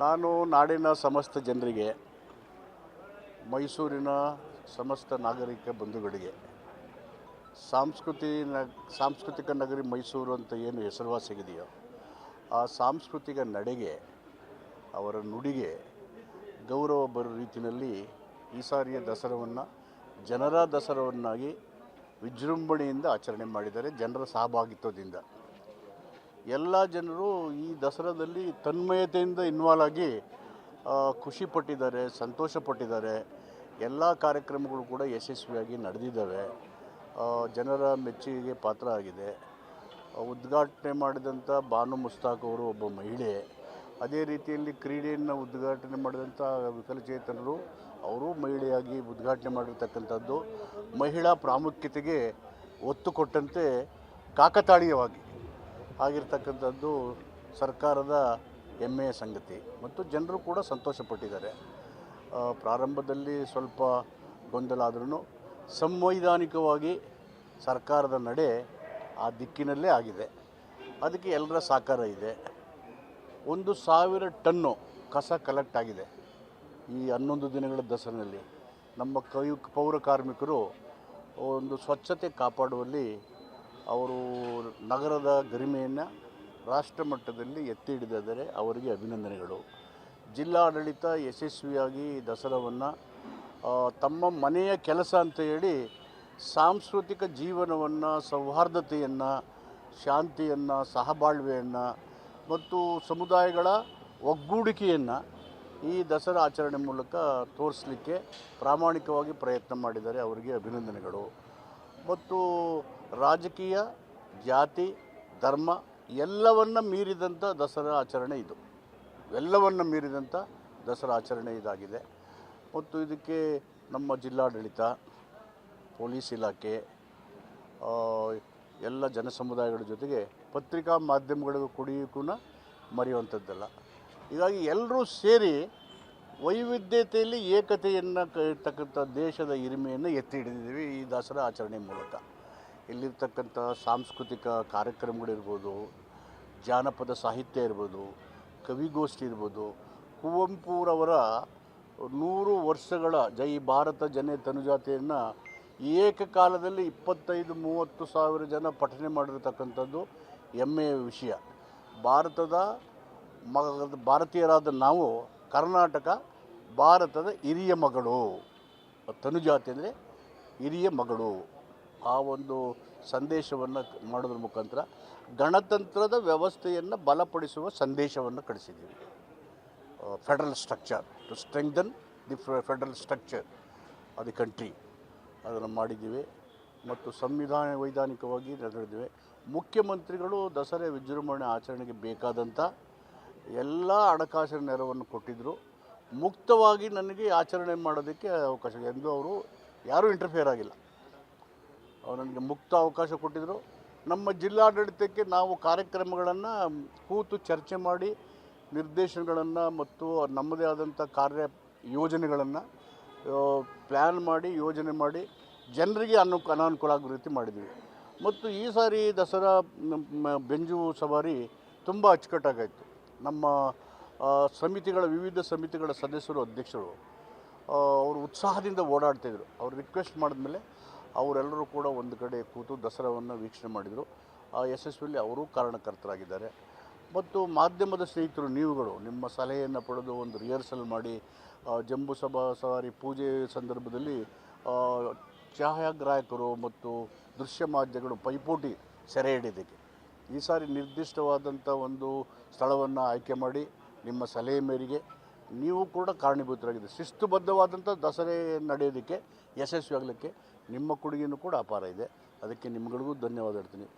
ನಾನು ನಾಡಿನ ಸಮಸ್ತ ಜನರಿಗೆ, ಮೈಸೂರಿನ ಸಮಸ್ತ ನಾಗರಿಕ ಬಂಧುಗಳಿಗೆ, ಸಾಂಸ್ಕೃತಿಕ ನಗರಿ ಮೈಸೂರು ಅಂತ ಏನು ಹೆಸರುವಾಸಿಗಿದೆಯೋ ಆ ಸಾಂಸ್ಕೃತಿಕ ನಡೆಗೆ, ಅವರ ನುಡಿಗೆ ಗೌರವ ಬರೋ ರೀತಿಯಲ್ಲಿ ಈ ಸಾರಿಯ ದಸರಾವನ್ನು ಜನರ ದಸರಾವನ್ನಾಗಿ ವಿಜೃಂಭಣೆಯಿಂದ ಆಚರಣೆ ಮಾಡಿದ್ದಾರೆ. ಜನರ ಸಹಭಾಗಿತ್ವದಿಂದ ಎಲ್ಲ ಜನರು ಈ ದಸರಾದಲ್ಲಿ ತನ್ಮಯತೆಯಿಂದ ಇನ್ವಾಲ್ವ್ ಆಗಿ ಖುಷಿ ಪಟ್ಟಿದ್ದಾರೆ, ಸಂತೋಷ ಪಟ್ಟಿದ್ದಾರೆ. ಎಲ್ಲ ಕಾರ್ಯಕ್ರಮಗಳು ಕೂಡ ಯಶಸ್ವಿಯಾಗಿ ನಡೆದಿದ್ದಾವೆ. ಜನರ ಮೆಚ್ಚುಗೆಗೆ ಪಾತ್ರ ಆಗಿದೆ. ಉದ್ಘಾಟನೆ ಮಾಡಿದಂಥ ಬಾನು ಮುಸ್ತಾಕ್ ಅವರು ಒಬ್ಬ ಮಹಿಳೆ. ಅದೇ ರೀತಿಯಲ್ಲಿ ಕ್ರೀಡೆಯನ್ನು ಉದ್ಘಾಟನೆ ಮಾಡಿದಂಥ ವಿಕಲಚೇತನರು ಅವರು ಮಹಿಳೆಯಾಗಿ ಉದ್ಘಾಟನೆ ಮಾಡಿರ್ತಕ್ಕಂಥದ್ದು ಮಹಿಳಾ ಪ್ರಾಮುಖ್ಯತೆಗೆ ಒತ್ತು ಕೊಟ್ಟಂತೆ ಕಾಕತಾಳೀಯವಾಗಿ ಆಗಿರ್ತಕ್ಕಂಥದ್ದು ಸರ್ಕಾರದ ಹೆಮ್ಮೆಯ ಸಂಗತಿ ಮತ್ತು ಜನರು ಕೂಡ ಸಂತೋಷಪಟ್ಟಿದ್ದಾರೆ. ಪ್ರಾರಂಭದಲ್ಲಿ ಸ್ವಲ್ಪ ಗೊಂದಲ ಆದ್ರೂ ಸಂವೈಧಾನಿಕವಾಗಿ ಸರ್ಕಾರದ ನಡೆ ಆ ದಿಕ್ಕಿನಲ್ಲೇ ಆಗಿದೆ. ಅದಕ್ಕೆ ಎಲ್ಲರ ಸಹಕಾರ ಇದೆ. 1,000 ಟನ್ನು ಕಸ ಕಲೆಕ್ಟ್ ಆಗಿದೆ ಈ 11 ದಿನಗಳ ದಸರಿನಲ್ಲಿ. ನಮ್ಮ ಪೌರ ಕಾರ್ಮಿಕರು ಒಂದು ಸ್ವಚ್ಛತೆ ಕಾಪಾಡುವಲ್ಲಿ ಅವರು ನಗರದ ಗರಿಮೆಯನ್ನು ರಾಷ್ಟ್ರ ಮಟ್ಟದಲ್ಲಿ ಎತ್ತಿ ಹಿಡಿದಿದ್ದಾರೆ. ಅವರಿಗೆ ಅಭಿನಂದನೆಗಳು. ಜಿಲ್ಲಾಡಳಿತ ಯಶಸ್ವಿಯಾಗಿ ದಸರಾವನ್ನು ತಮ್ಮ ಮನೆಯ ಕೆಲಸ ಅಂತ ಹೇಳಿ ಸಾಂಸ್ಕೃತಿಕ ಜೀವನವನ್ನು, ಸೌಹಾರ್ದತೆಯನ್ನು, ಶಾಂತಿಯನ್ನು, ಸಹಬಾಳ್ವೆಯನ್ನು ಮತ್ತು ಸಮುದಾಯಗಳ ಒಗ್ಗೂಡಿಕೆಯನ್ನು ಈ ದಸರಾ ಆಚರಣೆ ಮೂಲಕ ತೋರಿಸಲಿಕ್ಕೆ ಪ್ರಾಮಾಣಿಕವಾಗಿ ಪ್ರಯತ್ನ ಮಾಡಿದ್ದಾರೆ. ಅವರಿಗೆ ಅಭಿನಂದನೆಗಳು. ಮತ್ತು ರಾಜಕೀಯ, ಜಾತಿ, ಧರ್ಮ ಎಲ್ಲವನ್ನು ಮೀರಿದಂಥ ದಸರಾ ಆಚರಣೆ ಇದು. ಎಲ್ಲವನ್ನು ಮೀರಿದಂಥ ದಸರಾ ಆಚರಣೆ ಇದಾಗಿದೆ. ಮತ್ತು ಇದಕ್ಕೆ ನಮ್ಮ ಜಿಲ್ಲಾಡಳಿತ, ಪೊಲೀಸ್ ಇಲಾಖೆ, ಎಲ್ಲ ಜನಸಮುದಾಯಗಳ ಜೊತೆಗೆ ಪತ್ರಿಕಾ ಮಾಧ್ಯಮಗಳಿಗೂ ಕೊಡುಗೆಗೂ ಮರೆಯುವಂಥದ್ದಲ್ಲ. ಹೀಗಾಗಿ ಎಲ್ಲರೂ ಸೇರಿ ವೈವಿಧ್ಯತೆಯಲ್ಲಿ ಏಕತೆಯನ್ನು ಇರ್ತಕ್ಕಂಥ ದೇಶದ ಹಿರಿಮೆಯನ್ನು ಎತ್ತಿ ಹಿಡಿದಿದ್ದೀವಿ ಈ ದಸರಾ ಆಚರಣೆ ಮೂಲಕ. ಇಲ್ಲಿರ್ತಕ್ಕಂಥ ಸಾಂಸ್ಕೃತಿಕ ಕಾರ್ಯಕ್ರಮಗಳಿರ್ಬೋದು, ಜಾನಪದ ಸಾಹಿತ್ಯ ಇರ್ಬೋದು, ಕವಿಗೋಷ್ಠಿ ಇರ್ಬೋದು, ಕುವೆಂಪುರವರ 100 ವರ್ಷಗಳ ಜೈ ಭಾರತ ಜನೆ ತನುಜಾತೆಯನ್ನು ಏಕಕಾಲದಲ್ಲಿ 25-30 ಸಾವಿರ ಜನ ಪಠನೆ ಮಾಡಿರ್ತಕ್ಕಂಥದ್ದು ಹೆಮ್ಮೆಯ ವಿಷಯ. ಭಾರತೀಯರಾದ ನಾವು, ಕರ್ನಾಟಕ ಭಾರತದ ಹಿರಿಯ ಮಗಳು. ತನುಜಾತೆ ಅಂದರೆ ಹಿರಿಯ ಮಗಳು. ಆ ಒಂದು ಸಂದೇಶವನ್ನು ಮಾಡೋದ್ರ ಮುಖಾಂತರ ಗಣತಂತ್ರದ ವ್ಯವಸ್ಥೆಯನ್ನು ಬಲಪಡಿಸುವ ಸಂದೇಶವನ್ನು ಕಳಿಸಿದ್ದೀವಿ. Federal structure, to strengthen the federal structure of the country, ಅದನ್ನು ಮಾಡಿದ್ದೀವಿ. ಮತ್ತು ವೈಧಾನಿಕವಾಗಿ ನಡೆದಿವೆ. ಮುಖ್ಯಮಂತ್ರಿಗಳು ದಸರಾ ವಿಜೃಂಭಣೆ ಆಚರಣೆಗೆ ಬೇಕಾದಂಥ ಎಲ್ಲ ಹಣಕಾಸಿನ ನೆರವನ್ನು ಕೊಟ್ಟಿದ್ದರು. ಮುಕ್ತವಾಗಿ ನನಗೆ ಆಚರಣೆ ಮಾಡೋದಕ್ಕೆ ಅವಕಾಶ ಎಂದು ಅವರು ಯಾರೂ ಇಂಟರ್ಫಿಯರ್ ಆಗಿಲ್ಲ. ಅವರು ನನಗೆ ಮುಕ್ತ ಅವಕಾಶ ಕೊಟ್ಟಿದ್ದರು. ನಮ್ಮ ಜಿಲ್ಲಾಡಳಿತಕ್ಕೆ ನಾವು ಕಾರ್ಯಕ್ರಮಗಳನ್ನು ಕೂತು ಚರ್ಚೆ ಮಾಡಿ ನಿರ್ದೇಶನಗಳನ್ನು ಮತ್ತು ನಮ್ಮದೇ ಆದಂಥ ಕಾರ್ಯ ಯೋಜನೆಗಳನ್ನು ಪ್ಲ್ಯಾನ್ ಮಾಡಿ, ಯೋಜನೆ ಮಾಡಿ ಜನರಿಗೆ ಅನಾನುಕೂಲ ಆಗೋ ರೀತಿ ಮಾಡಿದ್ವಿ. ಮತ್ತು ಈ ಸಾರಿ ದಸರಾ ಬೆಂಜು ಸವಾರಿ ತುಂಬ ಅಚ್ಚುಕಟ್ಟಾಗಾಯಿತು. ನಮ್ಮ ವಿವಿಧ ಸಮಿತಿಗಳ ಸದಸ್ಯರು, ಅಧ್ಯಕ್ಷರು ಅವರು ಉತ್ಸಾಹದಿಂದ ಓಡಾಡ್ತಾಯಿದ್ರು. ಅವರು ರಿಕ್ವೆಸ್ಟ್ ಮಾಡಿದ್ಮೇಲೆ ಅವರೆಲ್ಲರೂ ಕೂಡ ಒಂದು ಕಡೆ ಕೂತು ದಸರಾವನ್ನು ವೀಕ್ಷಣೆ ಮಾಡಿದರು. ಆ ಯಶಸ್ವಿಯಲ್ಲಿ ಅವರೂ ಕಾರಣಕರ್ತರಾಗಿದ್ದಾರೆ. ಮತ್ತು ಮಾಧ್ಯಮದ ಸ್ನೇಹಿತರು, ನೀವುಗಳು ನಿಮ್ಮ ಸಲಹೆಯನ್ನು ಪಡೆದು ಒಂದು ರಿಹರ್ಸಲ್ ಮಾಡಿ ಜಂಬೂ ಸವಾರಿ ಪೂಜೆ ಸಂದರ್ಭದಲ್ಲಿ ಛಾಯಾಗ್ರಾಹಕರು ಮತ್ತು ದೃಶ್ಯ ಮಾಧ್ಯಮಗಳು ಪೈಪೋಟಿ ಸೆರೆ ಹಿಡಿಯೋದಕ್ಕೆ ಈ ಸಾರಿ ನಿರ್ದಿಷ್ಟವಾದಂಥ ಒಂದು ಸ್ಥಳವನ್ನು ಆಯ್ಕೆ ಮಾಡಿ ನಿಮ್ಮ ಸಲಹೆ ಮೇರೆಗೆ ನೀವು ಕೂಡ ಕಾರಣೀಭೂತರಾಗಿದೆ. ಶಿಸ್ತುಬದ್ಧವಾದಂಥ ದಸರೆ ನಡೆಯೋದಕ್ಕೆ, ಯಶಸ್ವಿಯಾಗಲಿಕ್ಕೆ ನಿಮ್ಮ ಕೊಡುಗೆಯೂ ಕೂಡ ಅಪಾರ ಇದೆ. ಅದಕ್ಕೆ ನಿಮ್ಗಳಿಗೂ ಧನ್ಯವಾದ ಹೇಳ್ತೀನಿ.